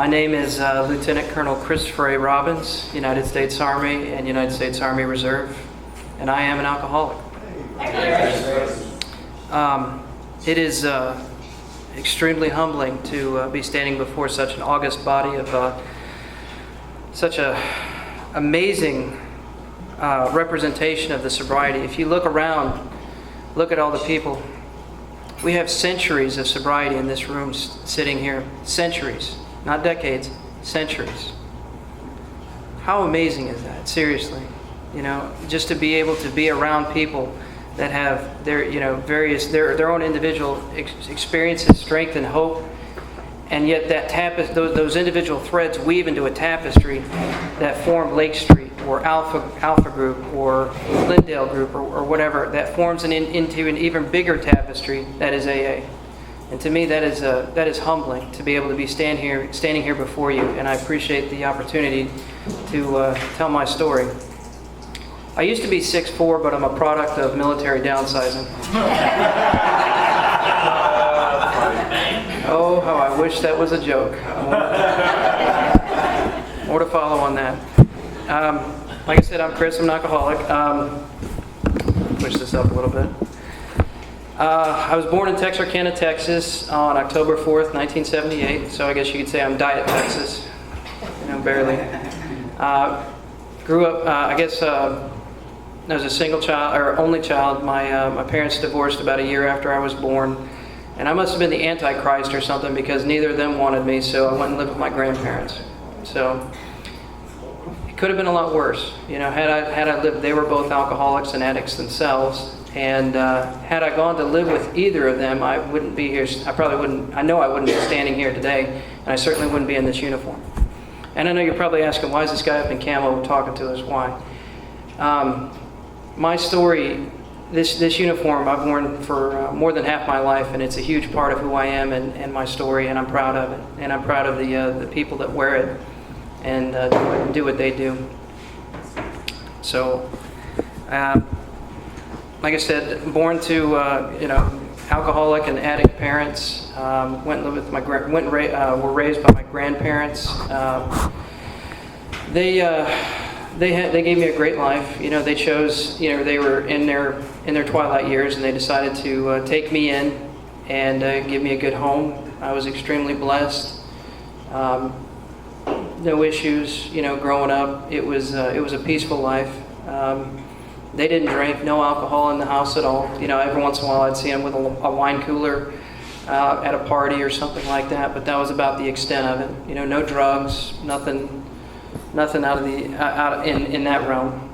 My name is Lieutenant Colonel Christopher A. Robbins, United States Army and United States Army Reserve, and I am an alcoholic. It is extremely humbling to be standing before such an august body of such an amazing representation of the sobriety. If you look around, look at all the people. We have centuries of sobriety in this room sitting here. Centuries. Not decades. Centuries. How amazing is that? Seriously. Just to be able to be around people that have their, their own individual experiences, strength, and hope, and yet that those individual threads weave into a tapestry that form Lake Street or Alpha Group or Glendale Group or whatever, that forms into an even bigger tapestry that is AA. And to me, that is humbling to be able to be standing here before you, and I appreciate the opportunity to tell my story. I used to be 6'4", but I'm a product of military downsizing. Oh, how I wish that was a joke. More to follow on that. Like I said, I'm Chris. I'm an alcoholic. Push this up a little bit. I was born in Texarkana, Texas on October 4th, 1978. So I guess you could say I'm Diet Texas. Barely. Grew up, I was a single child, or only child. My parents divorced about a year after I was born. And I must have been the Antichrist or something because neither of them wanted me, so I went and lived with my grandparents. So it could have been a lot worse. Had I lived, they were both alcoholics and addicts themselves. And had I gone to live with either of them, I wouldn't be here. I know I wouldn't be standing here today, and I certainly wouldn't be in this uniform. And I know you're probably asking, why is this guy up in camo talking to us? Why? My story, this uniform I've worn for more than half my life, and it's a huge part of who I am and my story, and I'm proud of it. And I'm proud of the people that wear it and do what they do. So, like I said, born to alcoholic and addict parents. Went and lived with were raised by my grandparents. They gave me a great life. They chose. They were in their twilight years, and they decided to take me in and give me a good home. I was extremely blessed. No issues. Growing up, it was a peaceful life. They didn't drink, no alcohol in the house at all. Every once in a while I'd see them with a wine cooler at a party or something like that, but that was about the extent of it. No drugs, nothing out of in that realm.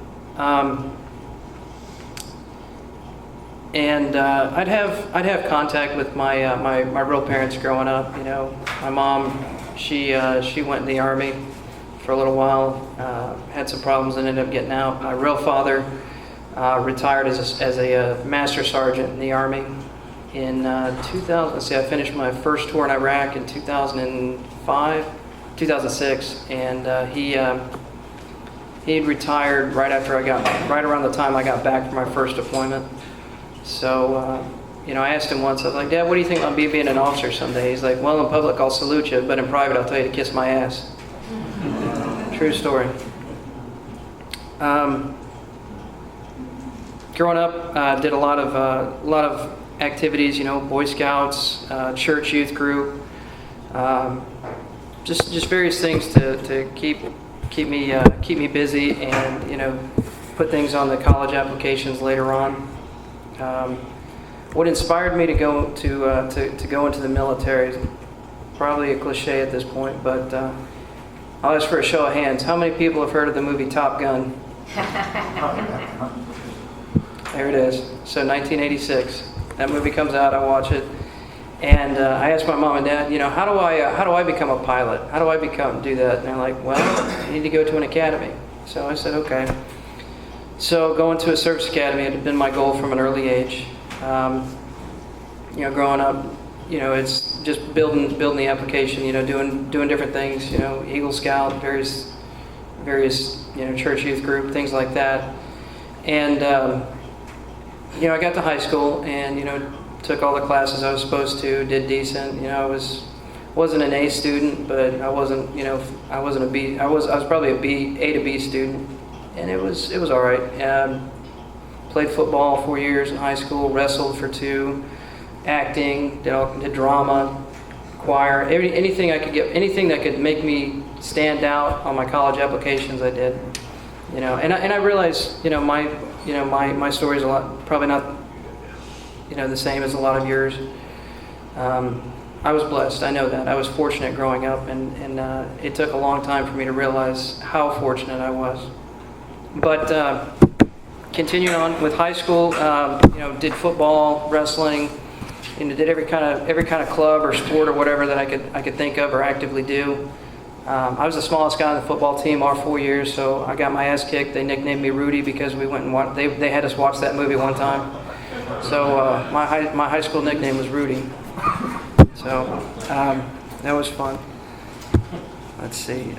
And I'd have contact with my real parents growing up. My mom, she went in the Army for a little while, had some problems and ended up getting out. My real father retired as a master sergeant in the Army in 2000. I finished my first tour in Iraq in 2006, and he retired right around the time I got back from my first deployment. So, I asked him once, I was like, Dad, what do you think about being an officer someday? He's like, well, in public I'll salute you, but in private I'll tell you to kiss my ass. True story. Growing up, did a lot of activities, Boy Scouts, church youth group, just various things to keep me busy and put things on the college applications later on. What inspired me to go into the military is probably a cliche at this point, but I'll ask for a show of hands. How many people have heard of the movie Top Gun? There it is. So 1986, that movie comes out. I watch it, and I asked my mom and dad, how do I become a pilot? How do I do that? And they're like, well, you need to go to an academy. So I said, okay. So going to a service academy had been my goal from an early age. Growing up, it's just building the application. Doing different things. Eagle Scout, various church youth group, things like that, and. I got to high school and, took all the classes I was supposed to, did decent. I was wasn't an A student, but I wasn't, I wasn't a B. I was probably a B, A to B student, and it was all right. Played football 4 years in high school, wrestled for 2, acting, did drama, choir, anything I could get, anything that could make me stand out on my college applications, I did. And I realize, my story is a lot, probably not, the same as a lot of yours. I was blessed. I know that. I was fortunate growing up, and it took a long time for me to realize how fortunate I was. But continuing on with high school, did football, wrestling, did every kind of club or sport or whatever that I could think of or actively do. I was the smallest guy on the football team all 4 years, so I got my ass kicked. They nicknamed me Rudy because we went and they had us watch that movie one time. So my high school nickname was Rudy. So that was fun. Let's see.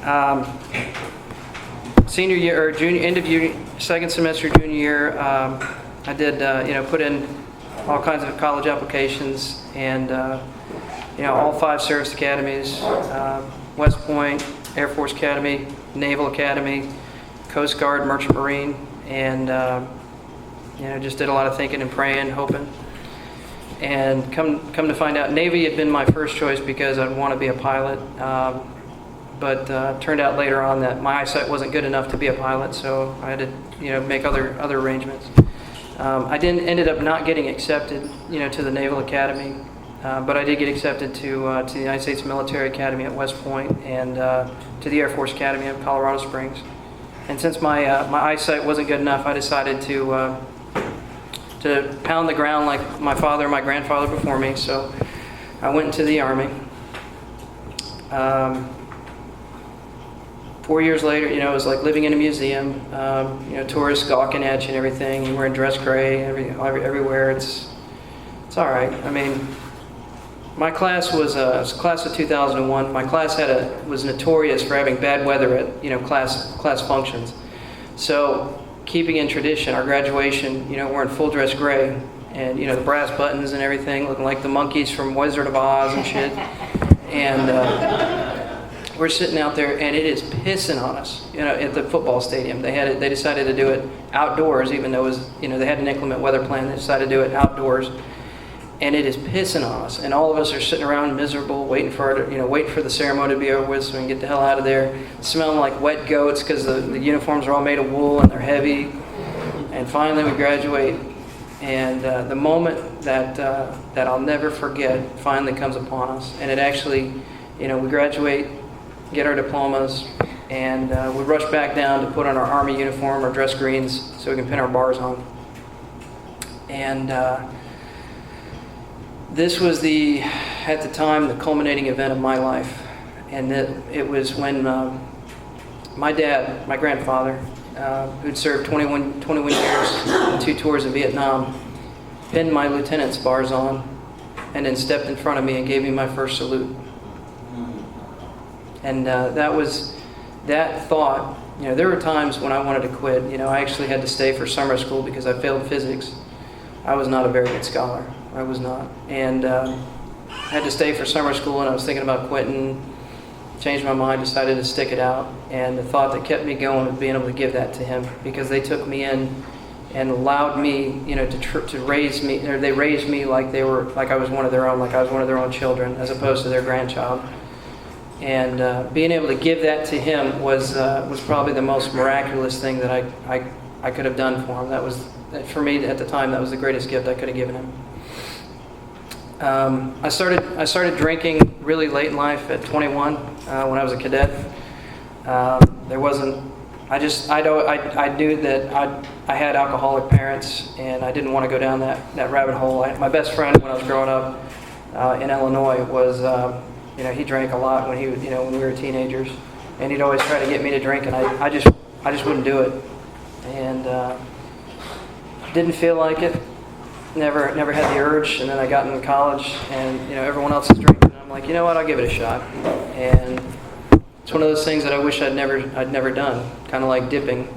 Senior year or junior, end of second semester junior year, I did put in all kinds of college applications, and all 5 service academies, West Point, Air Force Academy, Naval Academy, Coast Guard, Merchant Marine, and just did a lot of thinking and praying, hoping. And come to find out, Navy had been my first choice because I'd want to be a pilot. But turned out later on that my eyesight wasn't good enough to be a pilot, so I had to make other arrangements. I ended up not getting accepted to the Naval Academy, but I did get accepted to the United States Military Academy at West Point and to the Air Force Academy of Colorado Springs. And since my eyesight wasn't good enough, I decided to pound the ground like my father and my grandfather before me. So I went into the Army. 4 years later, it was like living in a museum. Tourists gawking at you and everything. You're wearing dress gray everywhere. It's all right. I mean, my class was class of 2001. My class was notorious for having bad weather at class functions. So keeping in tradition, our graduation, wearing full dress gray, and the brass buttons and everything, looking like the monkeys from Wizard of Oz and shit. And we're sitting out there, and it is pissing on us, at the football stadium. They decided to do it outdoors, even though it was, they had an inclement weather plan. They decided to do it outdoors, and it is pissing on us. And all of us are sitting around miserable, waiting for the ceremony to be over with so we can get the hell out of there. Smelling like wet goats because the uniforms are all made of wool and they're heavy. And finally, we graduate, and the moment that I'll never forget finally comes upon us. And it actually, we graduate, get our diplomas, and we rush back down to put on our Army uniform, our dress greens, so we can pin our bars on. And this was at the time, the culminating event of my life. And it was when my dad, my grandfather, who'd served 21 years in 2 tours in Vietnam, pinned my lieutenant's bars on, and then stepped in front of me and gave me my first salute. And that thought, there were times when I wanted to quit. I actually had to stay for summer school because I failed physics. I was not a very good scholar. I was not. And I had to stay for summer school, and I was thinking about quitting. Changed my mind, decided to stick it out. And the thought that kept me going was being able to give that to him, because they took me in and allowed me, to raise me, or they raised me like I was one of their own children, as opposed to their grandchild. And being able to give that to him was probably the most miraculous thing that I could have done for him. That was, for me at the time, that was the greatest gift I could have given him. I started drinking really late in life at 21 when I was a cadet. There wasn't. I knew that I had alcoholic parents, and I didn't want to go down that rabbit hole. My best friend when I was growing up in Illinois was. He drank a lot when when we were teenagers, and he'd always try to get me to drink, and I just wouldn't do it, and didn't feel like it. Never had the urge, and then I got into college, and everyone else is drinking, and I'm like, what, I'll give it a shot. And it's one of those things that I wish I'd never done, kind of like dipping.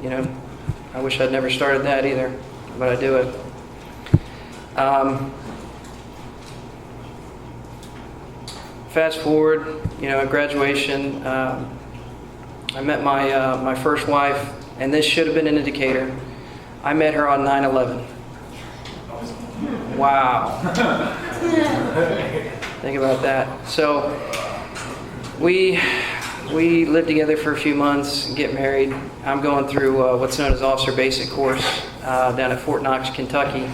I wish I'd never started that either, but I do it. fast forward, at graduation, I met my first wife, and this should have been an indicator. I met her on 9/11. Wow. Think about that. So we lived together for a few months and get married. I'm going through what's known as Officer Basic Course down at Fort Knox, Kentucky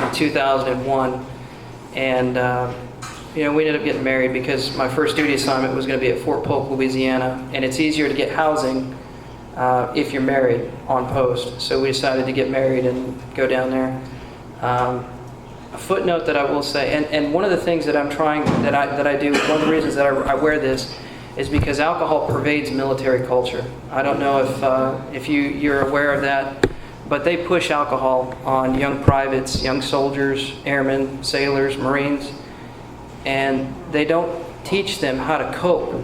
in 2001. And we ended up getting married because my first duty assignment was going to be at Fort Polk, Louisiana. And it's easier to get housing if you're married on post. So we decided to get married and go down there. A footnote that I will say, and one of the things that I'm trying, that I do, one of the reasons that I wear this is because alcohol pervades military culture. I don't know if you're aware of that, but they push alcohol on young privates, young soldiers, airmen, sailors, Marines, and they don't teach them how to cope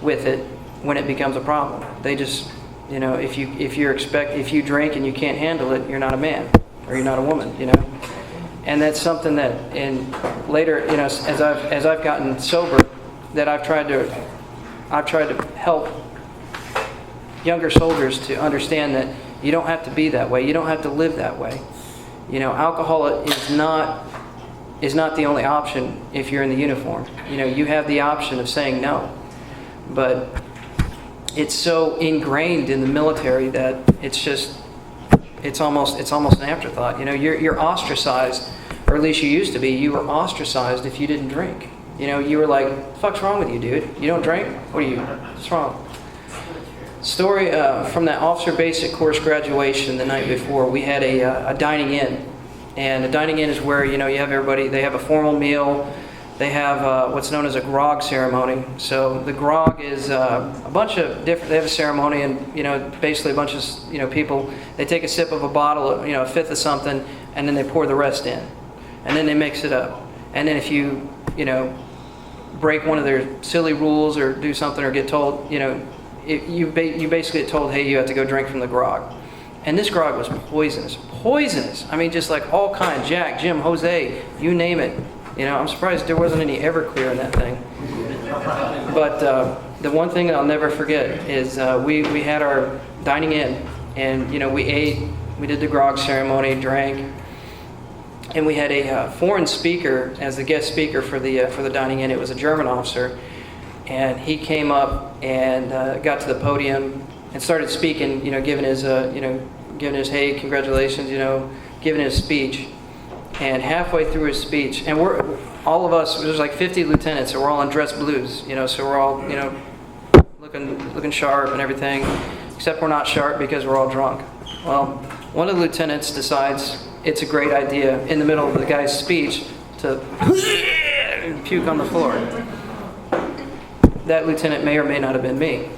with it when it becomes a problem. They just, if you drink and you can't handle it, you're not a man or you're not a woman, And that's something that later, as I've gotten sober, that I've tried to help younger soldiers to understand that you don't have to be that way. You don't have to live that way. Alcohol is not the only option if you're in the uniform. You have the option of saying no, but it's so ingrained in the military that it's almost an afterthought. You're ostracized, or at least you used to be. You were ostracized if you didn't drink. You were like, "The fuck's wrong with you, dude? You don't drink? What's wrong?" Story from that Officer Basic Course graduation the night before. We had a dining in, and a dining in is where you have everybody. They have a formal meal. They have what's known as a grog ceremony. So the grog is a bunch of different. They have a ceremony, and basically a bunch of people. They take a sip of a bottle, a fifth of something, and then they pour the rest in, and then they mix it up. And then if you break one of their silly rules or do something or get told, you basically get told, hey, you have to go drink from the grog. And this grog was poisonous. I mean, just like all kinds, Jack, Jim, Jose, you name it. I'm surprised there wasn't any Everclear in that thing. But the one thing I'll never forget is we had our dining in, and we ate, we did the grog ceremony, drank, and we had a foreign speaker as the guest speaker for the dining in. It was a German officer, and he came up and got to the podium and started speaking. Giving his hey, congratulations, giving his speech. And halfway through his speech, and all of us, there's like 50 lieutenants, so we're all in dress blues, so we're all, looking sharp and everything, except we're not sharp because we're all drunk. Well, one of the lieutenants decides it's a great idea in the middle of the guy's speech to puke on the floor. That lieutenant may or may not have been me.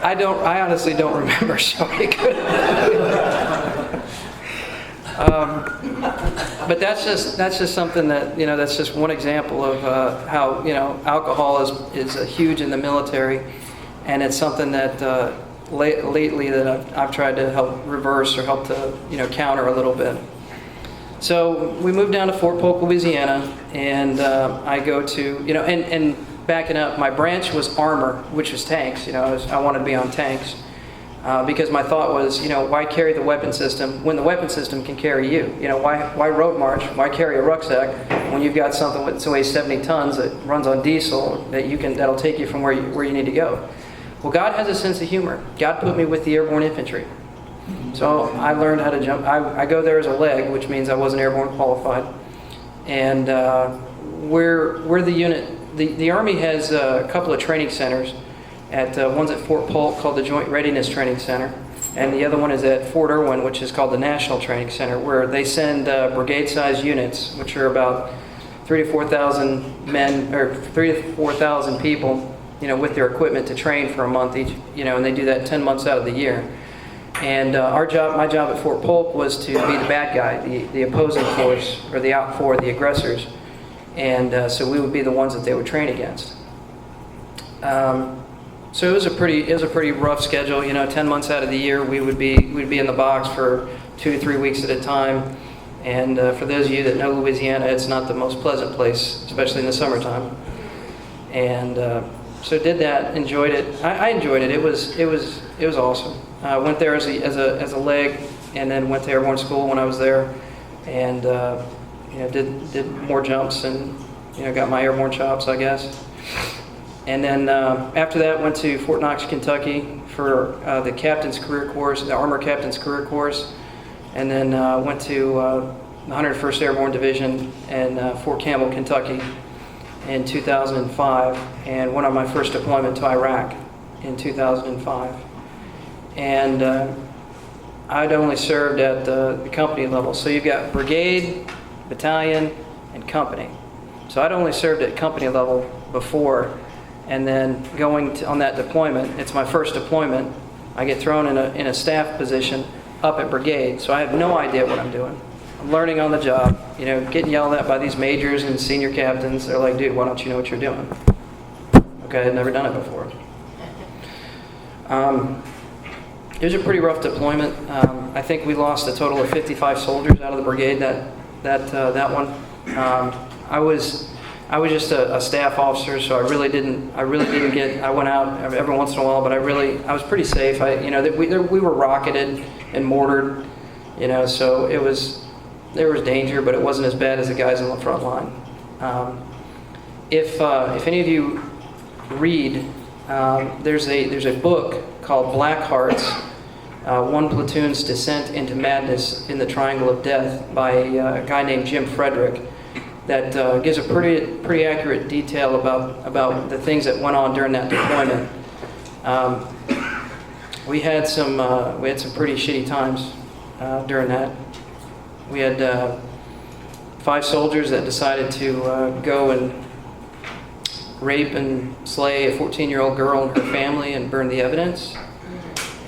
I honestly don't remember, so it could have. But that's just something that, that's just one example of how, alcohol is huge in the military, and it's something that lately that I've tried to help reverse or help to, counter a little bit. So we moved down to Fort Polk, Louisiana, and I go to, and backing up, my branch was armor, which was tanks. I wanted to be on tanks because my thought was, why carry the weapon system when the weapon system can carry you? Why road march? Why carry a rucksack when you've got something that weighs 70 tons that runs on diesel that'll take you from where you need to go? Well, God has a sense of humor. God put me with the airborne infantry, so I learned how to jump. I go there as a leg, which means I wasn't airborne qualified, and we're the unit. The Army has a couple of training centers. One's at Fort Polk called the Joint Readiness Training Center, and the other one is at Fort Irwin, which is called the National Training Center, where they send brigade-sized units, which are about 3,000 to 4,000 men, or 3,000 to 4,000 people, with their equipment to train for a month each, and they do that 10 months out of the year. And my job at Fort Polk was to be the bad guy, the opposing force, or the out for the aggressors. And so we would be the ones that they would train against. So it was a pretty rough schedule. 10 months out of the year, we'd be in the box for 2 to 3 weeks at a time. And for those of you that know Louisiana, it's not the most pleasant place, especially in the summertime. And so did that, enjoyed it. I enjoyed it. It was awesome. I went there as a leg, and then went to airborne school when I was there, and did more jumps, and got my airborne chops, I guess. And then after that, went to Fort Knox, Kentucky for the captain's career course, the Armor Captain's Career Course, and then went to the 101st Airborne Division in Fort Campbell, Kentucky in 2005, and went on my first deployment to Iraq in 2005. And I'd only served at the company level. So you've got brigade, battalion, and company. So I'd only served at company level before, and then going on that deployment, it's my first deployment, I get thrown in a staff position up at brigade, so I have no idea what I'm doing. I'm learning on the job, getting yelled at by these majors and senior captains. They're like, dude, why don't you know what you're doing? Okay, I'd never done it before. It was a pretty rough deployment. I think we lost a total of 55 soldiers out of the brigade that one. I was just a staff officer, so I really didn't get. I went out every once in a while, but I was pretty safe. We were rocketed and mortared, so there was danger, but it wasn't as bad as the guys on the front line. If any of you read, there's a book called Black Hearts, One Platoon's Descent into Madness in the Triangle of Death by a guy named Jim Frederick, that gives a pretty accurate detail about the things that went on during that deployment. We had some pretty shitty times during that. We had 5 soldiers that decided to go and rape and slay a 14-year-old girl and her family and burn the evidence.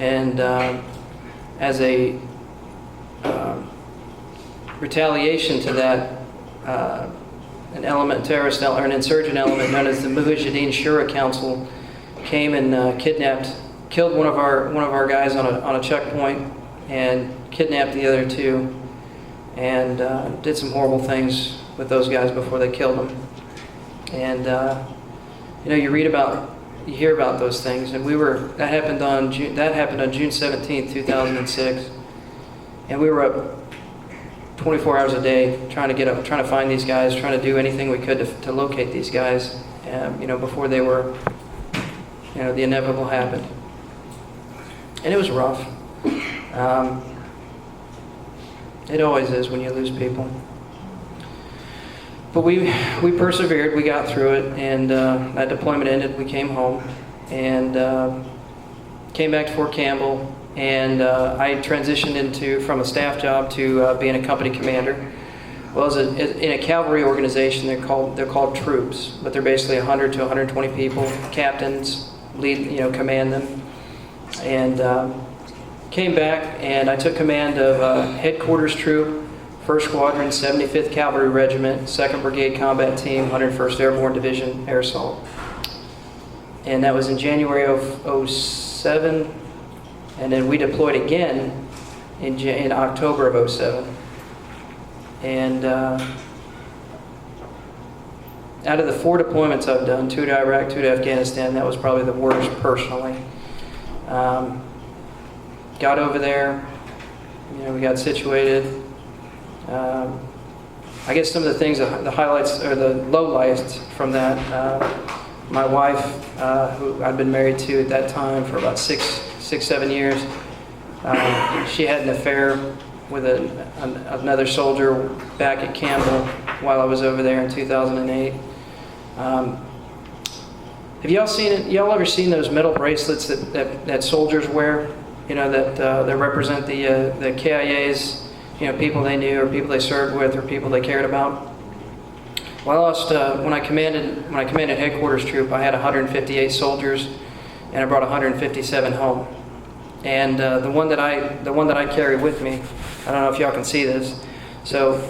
And as a retaliation to that, an terrorist or an insurgent element known as the Mujahideen Shura Council came and killed one of our guys on a checkpoint, and kidnapped the other 2, and did some horrible things with those guys before they killed them. And you hear about those things, and that happened on June 17th, 2006, and we were up 24 hours a day trying to find these guys, trying to do anything we could to locate these guys, before they were, the inevitable happened. And it was rough. It always is when you lose people. But we persevered, we got through it, and that deployment ended, we came home, and came back to Fort Campbell, and I transitioned from a staff job to being a company commander. Well, in a cavalry organization, they're called troops, but they're basically 100 to 120 people. Captains command them, and came back, and I took command of headquarters troop, 1st Squadron, 75th Cavalry Regiment, 2nd Brigade Combat Team, 101st Airborne Division, Air Assault. And that was in January of 2007, and then we deployed again in October of 2007. And out of the 4 deployments I've done, 2 to Iraq, 2 to Afghanistan, that was probably the worst personally. Got over there, we got situated. I guess some of the things, the highlights or the lowlights from that, my wife, who I'd been married to at that time for about 7 years, she had an affair with another soldier back at Campbell while I was over there in 2008. Have y'all ever seen those metal bracelets that soldiers wear? That represent the KIAs, people they knew or people they served with or people they cared about. Well, I lost when I commanded headquarters troop. I had 158 soldiers, and I brought 157 home. And the one that I carry with me, I don't know if y'all can see this. So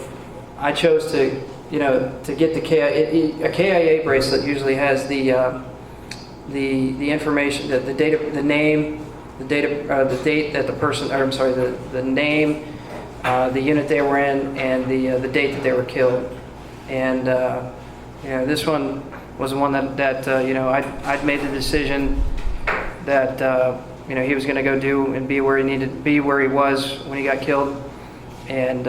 I chose to get the KIA. A KIA bracelet usually has the information, the data, the name, the date that the person, or I'm sorry, the name, the unit they were in, and the date that they were killed. And this one was the one that I'd made the decision that he was going to go do and be where he needed to be, where he was when he got killed. And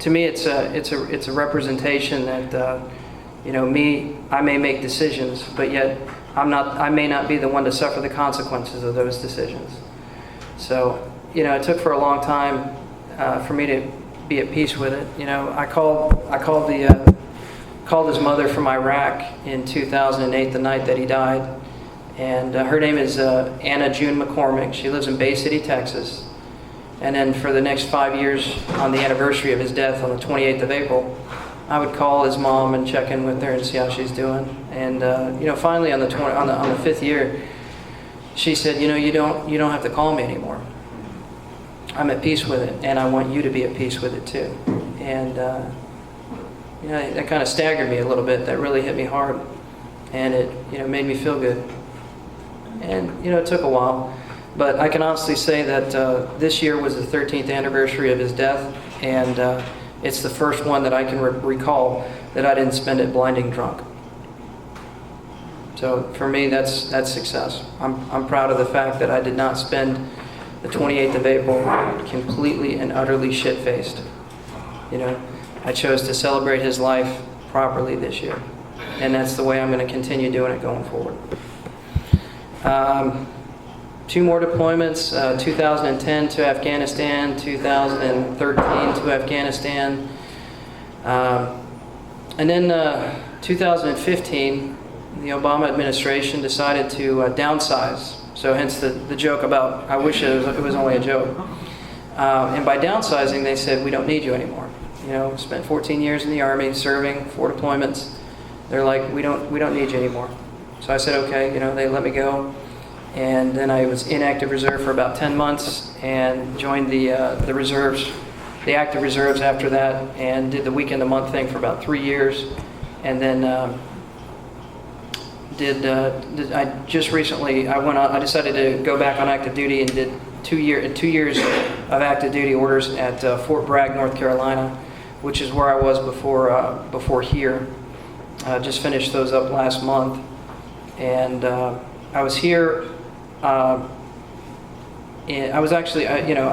to me, it's a representation that I may make decisions, but yet I may not be the one to suffer the consequences of those decisions. So it took for a long time for me to be at peace with it. I called his mother from Iraq in 2008, the night that he died, and her name is Anna June McCormick. She lives in Bay City, Texas. And then for the next 5 years, on the anniversary of his death on the 28th of April, I would call his mom and check in with her and see how she's doing. And finally on the 5th year, she said, you don't have to call me anymore. I'm at peace with it, and I want you to be at peace with it too. And that kind of staggered me a little bit. That really hit me hard, and it made me feel good. And it took a while, but I can honestly say that this year was the 13th anniversary of his death, and it's the first one that I can recall that I didn't spend it blinding drunk. So for me, that's success. I'm proud of the fact that I did not spend the 28th of April completely and utterly shit-faced. I chose to celebrate his life properly this year, and that's the way I'm going to continue doing it going forward. 2 more deployments, 2010 to Afghanistan, 2013 to Afghanistan. And then 2015, the Obama administration decided to downsize. So hence the joke about, I wish it was only a joke. And by downsizing, they said, we don't need you anymore. Spent 14 years in the Army, serving 4 deployments. They're like, we don't need you anymore. So I said, okay, they let me go. And then I was in active reserve for about 10 months and joined the reserves, the active reserves after that, and did the weekend a month thing for about 3 years. And then I just recently, I decided to go back on active duty and did 2 years of active duty orders at Fort Bragg, North Carolina, which is where I was before here. Just finished those up last month. And I was here. I was actually, I know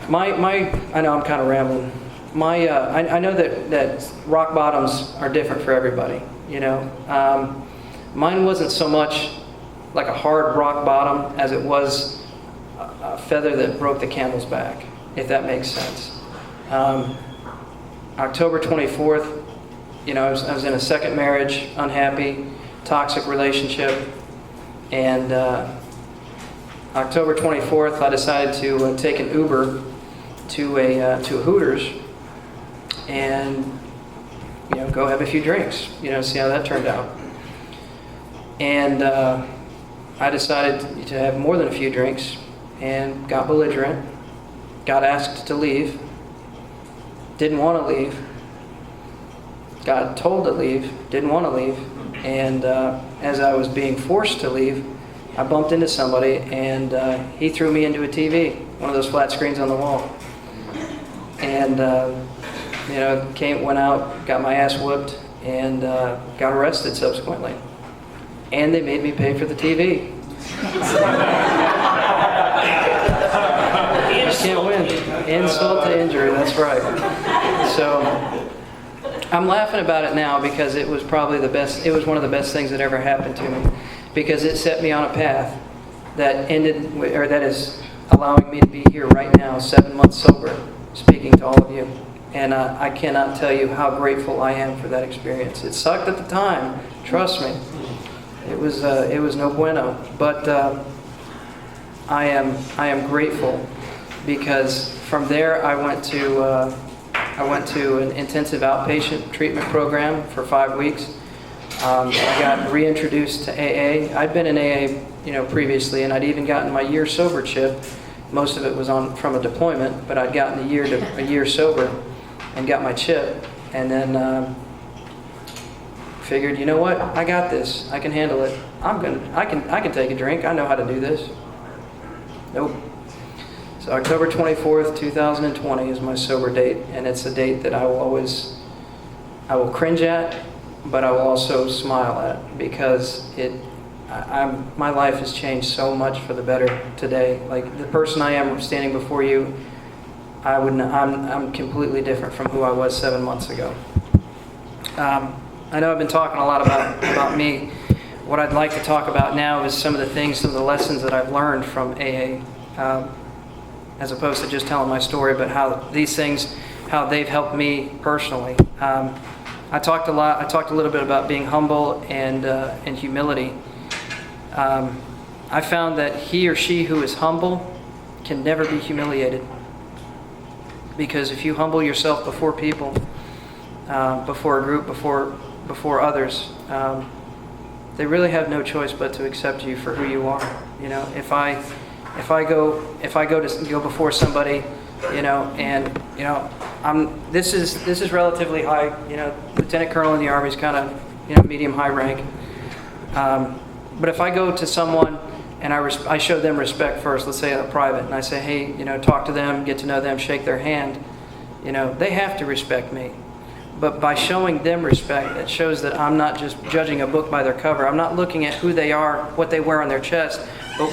I'm kind of rambling. I know that rock bottoms are different for everybody. Mine wasn't so much like a hard rock bottom as it was a feather that broke the camel's back, if that makes sense. October 24th, I was in a second marriage, unhappy, toxic relationship, and October 24th, I decided to take an Uber to a Hooters and go have a few drinks, see how that turned out. And I decided to have more than a few drinks and got belligerent, got asked to leave, didn't want to leave, got told to leave, didn't want to leave, and as I was being forced to leave, I bumped into somebody, and he threw me into a TV, one of those flat screens on the wall. And went out, got my ass whooped, and got arrested subsequently. And they made me pay for the TV. You can't win. Insult to injury, that's right. So I'm laughing about it now because it was probably it was one of the best things that ever happened to me, because it set me on a path that that is allowing me to be here right now, 7 months sober, speaking to all of you. And I cannot tell you how grateful I am for that experience. It sucked at the time, trust me. It was no bueno, but I am grateful, because from there I went to an intensive outpatient treatment program for 5 weeks. I got reintroduced to AA. I'd been in AA, previously, and I'd even gotten my year sober chip. Most of it was from a deployment, but I'd gotten a year sober and got my chip, and then figured, you know what? I got this. I can handle it. I can take a drink. I know how to do this. Nope. So October 24th, 2020 is my sober date, and it's a date that I will cringe at, but I will also smile at, because my life has changed so much for the better today. Like, the person I am standing before you, I'm completely different from who I was 7 months ago. I know I've been talking a lot about me. What I'd like to talk about now is some of the lessons that I've learned from AA, as opposed to just telling my story, but how they've helped me personally. I talked a little bit about being humble and humility. I found that he or she who is humble can never be humiliated. Because if you humble yourself before people, before a group, before others, they really have no choice but to accept you for who you are. You know, if I go before somebody, and this is relatively high. Lieutenant Colonel in the Army is kind of medium high rank. But if I go to someone and I show them respect first, let's say a private, and I say, hey, talk to them, get to know them, shake their hand, they have to respect me. But by showing them respect, it shows that I'm not just judging a book by their cover. I'm not looking at who they are, what they wear on their chest, but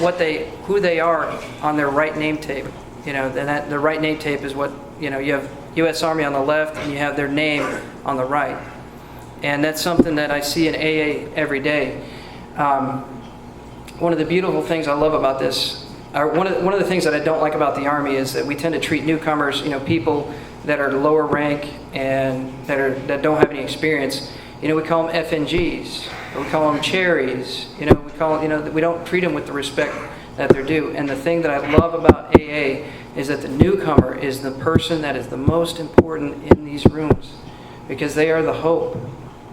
who they are on their right name tape. The right name tape is what, you have U.S. Army on the left and you have their name on the right. And that's something that I see in AA every day. One of the beautiful things I love about this, one of the things that I don't like about the Army is that we tend to treat newcomers, people that are lower rank and that don't have any experience. We call them FNGs, or we call them cherries. We don't treat them with the respect that they're due. And the thing that I love about AA is that the newcomer is the person that is the most important in these rooms, because they are the hope.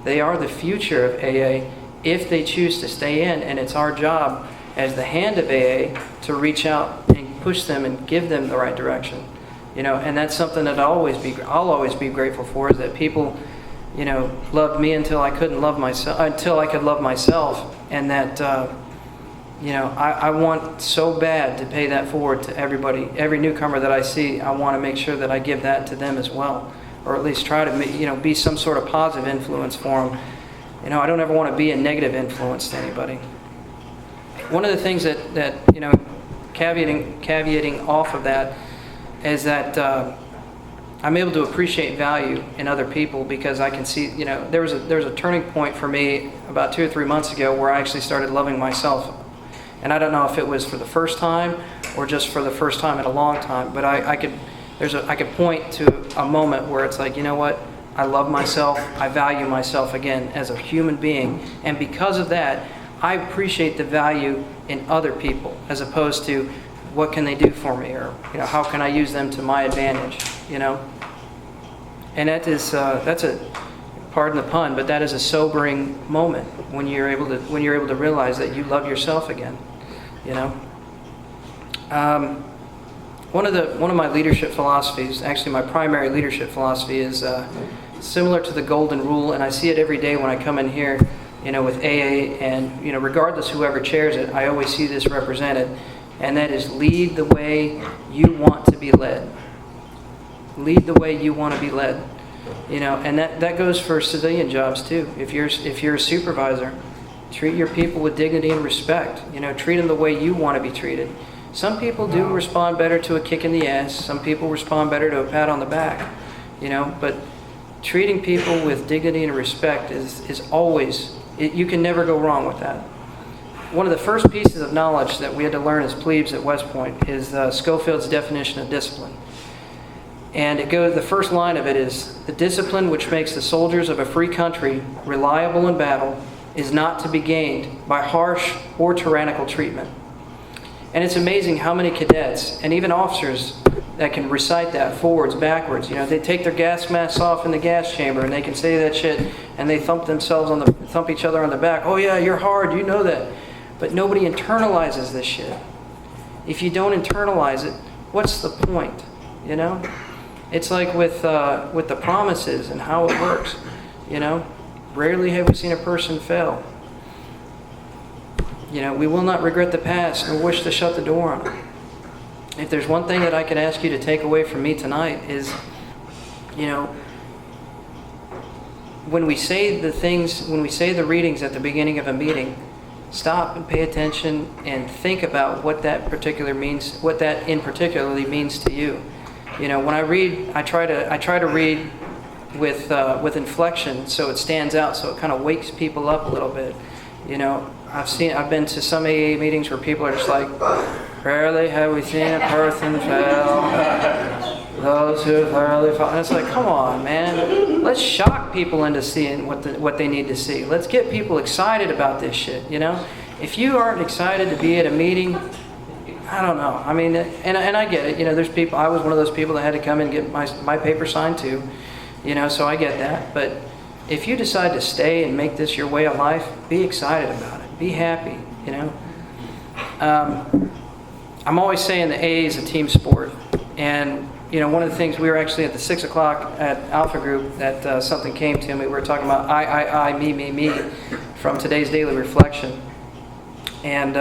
They are the future of AA if they choose to stay in, and it's our job as the hand of AA to reach out and push them and give them the right direction. And that's something that I'll always be grateful for, is that people, loved me until I couldn't love myself, until I could love myself, and that I want so bad to pay that forward to everybody, every newcomer that I see. I want to make sure that I give that to them as well, or at least try to be some sort of positive influence for them. I don't ever want to be a negative influence to anybody. One of the things that caveating off of that is that I'm able to appreciate value in other people, because I can see, there was a turning point for me about 2 or 3 months ago where I actually started loving myself. And I don't know if it was for the first time or just for the first time in a long time, but I could point to a moment where it's like, you know what? I love myself. I value myself again as a human being. And because of that, I appreciate the value in other people, as opposed to what can they do for me, or how can I use them to my advantage, And that is that's a, pardon the pun, but that is a sobering moment when you're able to realize that you love yourself again, One of my leadership philosophies, actually my primary leadership philosophy, is similar to the golden rule, and I see it every day when I come in here, with AA, and regardless whoever chairs it, I always see this represented, and that is lead the way you want to be led. Lead the way you want to be led, and that goes for civilian jobs too. If you're a supervisor, treat your people with dignity and respect. Treat them the way you want to be treated. Some people do respond better to a kick in the ass. Some people respond better to a pat on the back. But treating people with dignity and respect is always, you can never go wrong with that. One of the first pieces of knowledge that we had to learn as plebes at West Point is Schofield's definition of discipline. And the first line of it is, the discipline which makes the soldiers of a free country reliable in battle is not to be gained by harsh or tyrannical treatment. And it's amazing how many cadets and even officers that can recite that forwards, backwards. They take their gas masks off in the gas chamber and they can say that shit, and they thump each other on the back. Oh yeah, you're hard, you know that. But nobody internalizes this shit. If you don't internalize it, what's the point? It's like with the promises and how it works. Rarely have we seen a person fail. We will not regret the past nor wish to shut the door on it. if there's one thing that I could ask you to take away from me tonight is, when we say the readings at the beginning of a meeting, stop and pay attention and think about what that in particularly means to you. When I read, I try to read with inflection so it stands out, so it kind of wakes people up a little bit. I've been to some AA meetings where people are just like, rarely have we seen a person fail. Those who have rarely fallen. And it's like, come on, man. Let's shock people into seeing what they need to see. Let's get people excited about this shit. If you aren't excited to be at a meeting, I don't know. I mean, and I get it. There's people. I was one of those people that had to come and get my paper signed too. So I get that. But if you decide to stay and make this your way of life, be excited about it. Be happy. I'm always saying that AA is a team sport, and one of the things, we were actually at the 6 o'clock at Alpha Group that something came to me. We were talking about I, me from today's daily reflection, and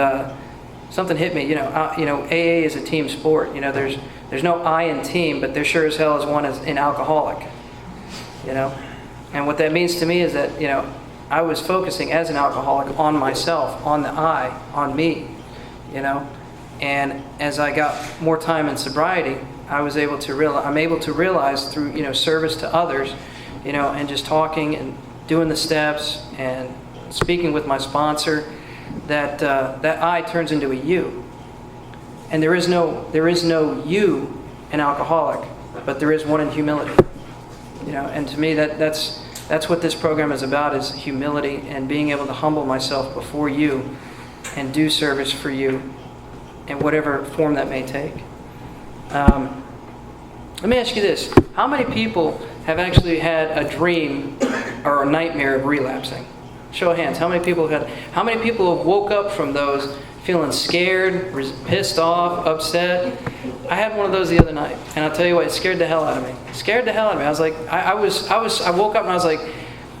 something hit me. AA is a team sport. There's no I in team, but there sure as hell is one in alcoholic. And what that means to me is that I was focusing as an alcoholic on myself, on the I, on me. And as I got more time in sobriety, I'm able to realize through service to others, and just talking and doing the steps and speaking with my sponsor, that that I turns into a you. And there is no you in alcoholic, but there is one in humility. And to me that's what this program is about, is humility and being able to humble myself before you and do service for you in whatever form that may take. Let me ask you this. How many people have actually had a dream or a nightmare of relapsing? Show of hands. How many people have woke up from those feeling scared, pissed off, upset? I had one of those the other night, and I'll tell you what, it scared the hell out of me. It scared the hell out of me. I was like, I woke up and I was like,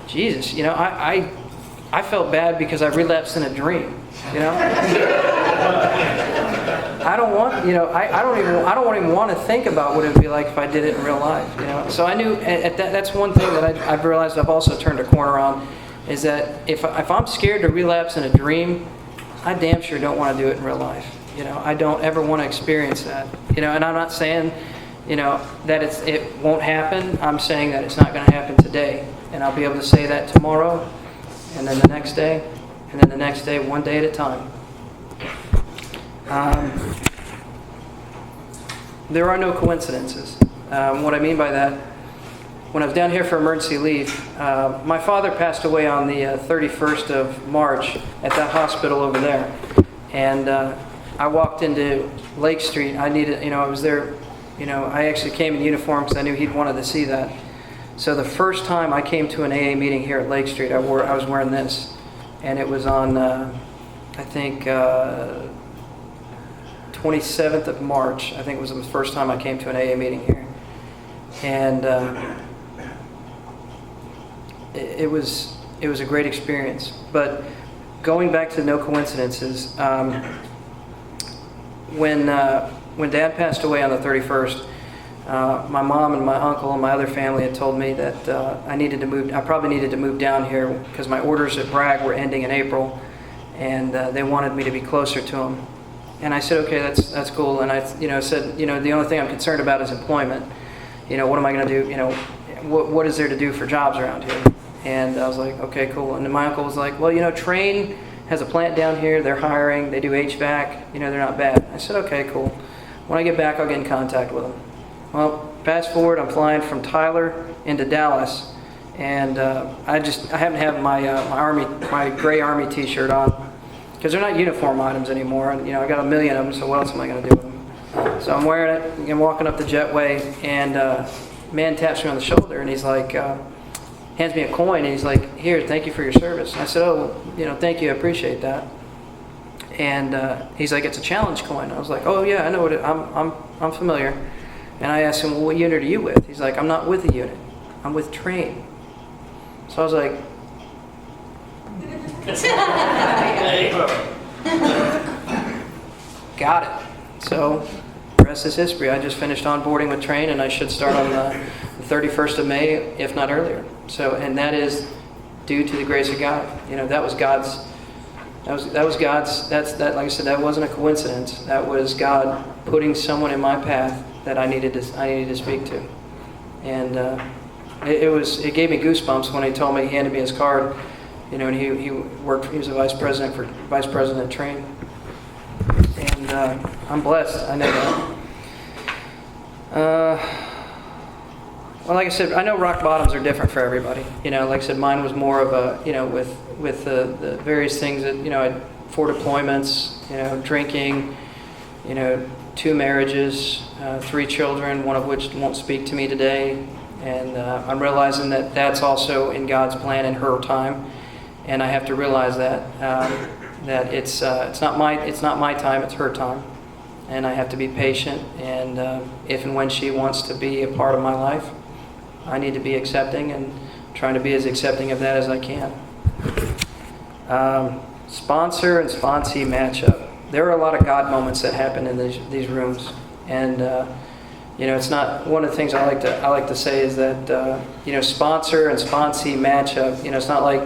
Jesus, I felt bad because I relapsed in a dream. I don't even want to think about what it would be like if I did it in real life. So I knew that's one thing that I've realized I've also turned a corner on, is that if I'm scared to relapse in a dream, I damn sure don't want to do it in real life. I don't ever want to experience that. And I'm not saying that it won't happen. I'm saying that it's not going to happen today, and I'll be able to say that tomorrow, and then the next day, and then the next day, one day at a time. There are no coincidences. What I mean by that, when I was down here for emergency leave, my father passed away on the 31st of March at that hospital over there. And I walked into Lake Street. I was there, I actually came in uniform because I knew he'd wanted to see that. So the first time I came to an AA meeting here at Lake Street, I was wearing this. And it was on, I think, 27th of March. I think it was the first time I came to an AA meeting here. And it was a great experience. But going back to no coincidences, when Dad passed away on the 31st, my mom and my uncle and my other family had told me that I probably needed to move down here because my orders at Bragg were ending in April, and they wanted me to be closer to them. And I said, okay, that's cool. And I said, the only thing I'm concerned about is employment. What am I going to do? What is there to do for jobs around here? And I was like, okay, cool. And then my uncle was like, well, Trane has a plant down here. They're hiring. They do HVAC. They're not bad. I said, okay, cool. When I get back, I'll get in contact with them. Well, fast forward, I'm flying from Tyler into Dallas, and I happen to have my gray Army T-shirt on because they're not uniform items anymore. And I got a million of them, so what else am I going to do with them? So I'm wearing it. I'm walking up the jetway, and man taps me on the shoulder, and he's like, hands me a coin, and he's like, "Here, thank you for your service." And I said, "Oh, thank you, I appreciate that." And he's like, "It's a challenge coin." I was like, "Oh yeah, I know what it. I'm familiar." And I asked him, "Well, what unit are you with?" He's like, "I'm not with a unit. I'm with Trane." So I was like, got it. So rest is history. I just finished onboarding with Train, and I should start on the 31st of May, if not earlier. So, and that is due to the grace of God. That was God's. That was God's. Like I said, that wasn't a coincidence. That was God putting someone in my path that I needed to speak to, and it gave me goosebumps when he told me, he handed me his card. And he was a vice president at Train. And I'm blessed. I know that. Well, like I said, I know rock bottoms are different for everybody. Like I said, mine was more of a, with the various things that, I had 4 deployments, drinking, 2 marriages, 3 children, one of which won't speak to me today. And I'm realizing that that's also in God's plan in her time. And I have to realize that it's not my time, it's her time, and I have to be patient. And if and when she wants to be a part of my life, I need to be accepting and trying to be as accepting of that as I can. Sponsor and sponsee matchup. There are a lot of God moments that happen in these rooms, and it's not one of the things I like to say is that sponsor and sponsee matchup. It's not like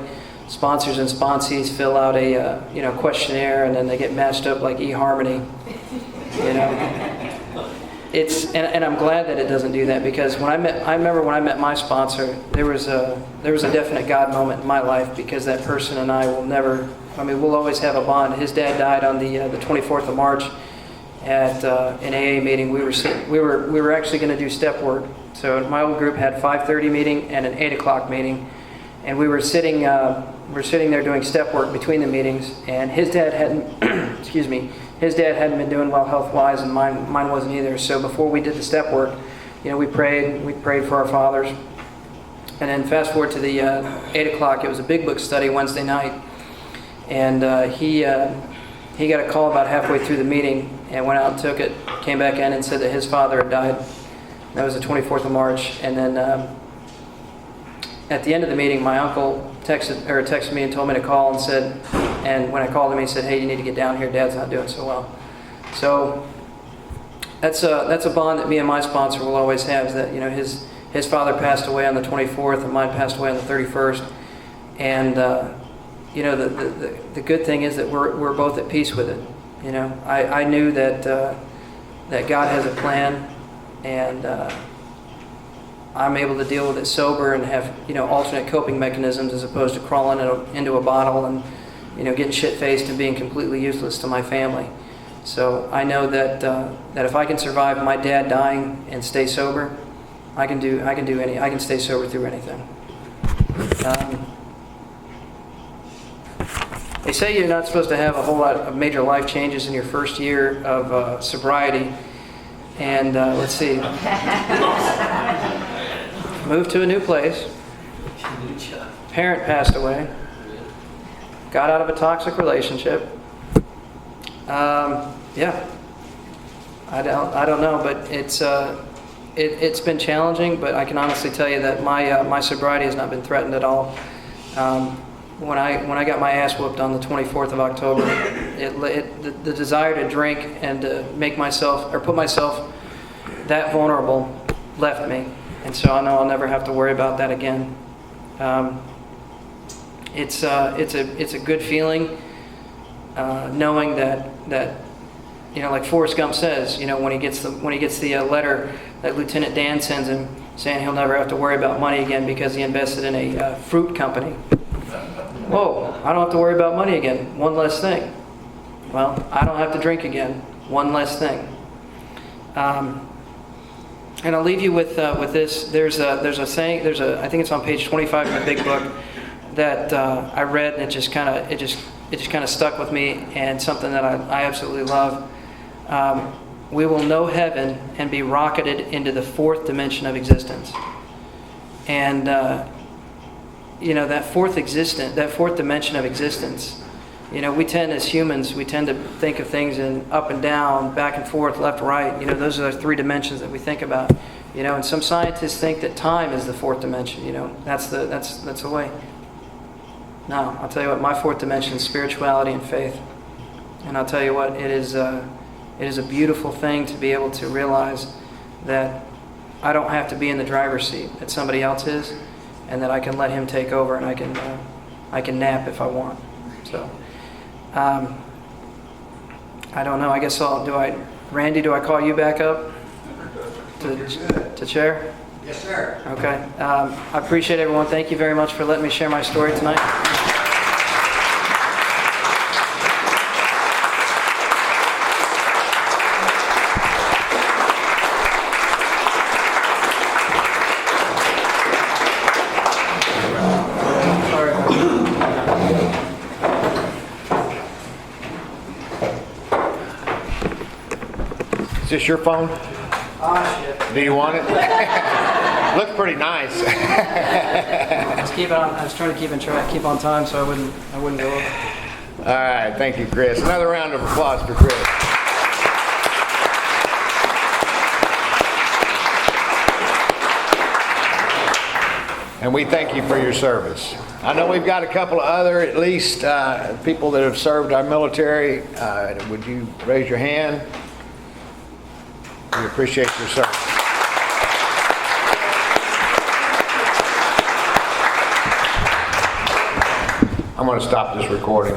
sponsors and sponsees fill out a questionnaire and then they get matched up like eHarmony. And I'm glad that it doesn't do that, because I remember when I met my sponsor, there was a definite God moment in my life, because that person and I we'll always have a bond. His dad died on the 24th of March at an AA meeting. We were actually going to do step work. So my old group had 5:30 meeting and an 8 o'clock meeting. And we were sitting there doing step work between the meetings, and his dad hadn't, his dad hadn't been doing well health-wise, and mine wasn't either. So before we did the step work, we prayed for our fathers. And then fast forward to the 8 o'clock, it was a big book study Wednesday night, and he got a call about halfway through the meeting, and went out and took it, came back in and said that his father had died. That was the 24th of March, and then at the end of the meeting, my uncle texted me and told me to call, and when I called him, he said, "Hey, you need to get down here. Dad's not doing so well." So that's a bond that me and my sponsor will always have. Is that his father passed away on the 24th, and mine passed away on the 31st, and the good thing is that we're both at peace with it. I knew that God has a plan, and I'm able to deal with it sober and have alternate coping mechanisms, as opposed to crawling into a bottle and getting shit-faced and being completely useless to my family. So I know that if I can survive my dad dying and stay sober, I can stay sober through anything. They say you're not supposed to have a whole lot of major life changes in your first year of sobriety. And let's see. Moved to a new place. Parent passed away. Got out of a toxic relationship. Yeah. I don't know, but it's been challenging. But I can honestly tell you that my sobriety has not been threatened at all. When I got my ass whooped on the 24th of October, the desire to drink and to make myself or put myself that vulnerable left me, and so I know I'll never have to worry about that again. It's a good feeling, knowing that like Forrest Gump says, when he gets the letter that Lieutenant Dan sends him saying he'll never have to worry about money again because he invested in a fruit company. Whoa, I don't have to worry about money again. One less thing. Well, I don't have to drink again. One less thing. And I'll leave you with this. There's a saying. I think it's on page 25 in the big book that I read, and it just kind of stuck with me, and something that I absolutely love. We will know heaven and be rocketed into the fourth dimension of existence. And that fourth dimension of existence. We tend, as humans, to think of things in up and down, back and forth, left, right. Those are the 3 dimensions that we think about. And some scientists think that time is the 4th dimension. That's the way. No, I'll tell you what. My 4th dimension is spirituality and faith. And I'll tell you what, it is It is a beautiful thing to be able to realize that I don't have to be in the driver's seat, that somebody else is, and that I can let him take over, and I can nap if I want. So, I don't know. I guess Randy, do I call you back up to chair? Yes, sir. Okay. I appreciate everyone. Thank you very much for letting me share my story tonight. Is this your phone? Ah, shit. Do you want it? Looks pretty nice. Let's keep it on. I was trying to keep on time, so I wouldn't go over. All right, thank you, Chris. Another round of applause for Chris. And we thank you for your service. I know we've got a couple of other, at least, people that have served our military. Would you raise your hand? We appreciate your service. I'm going to stop this recording.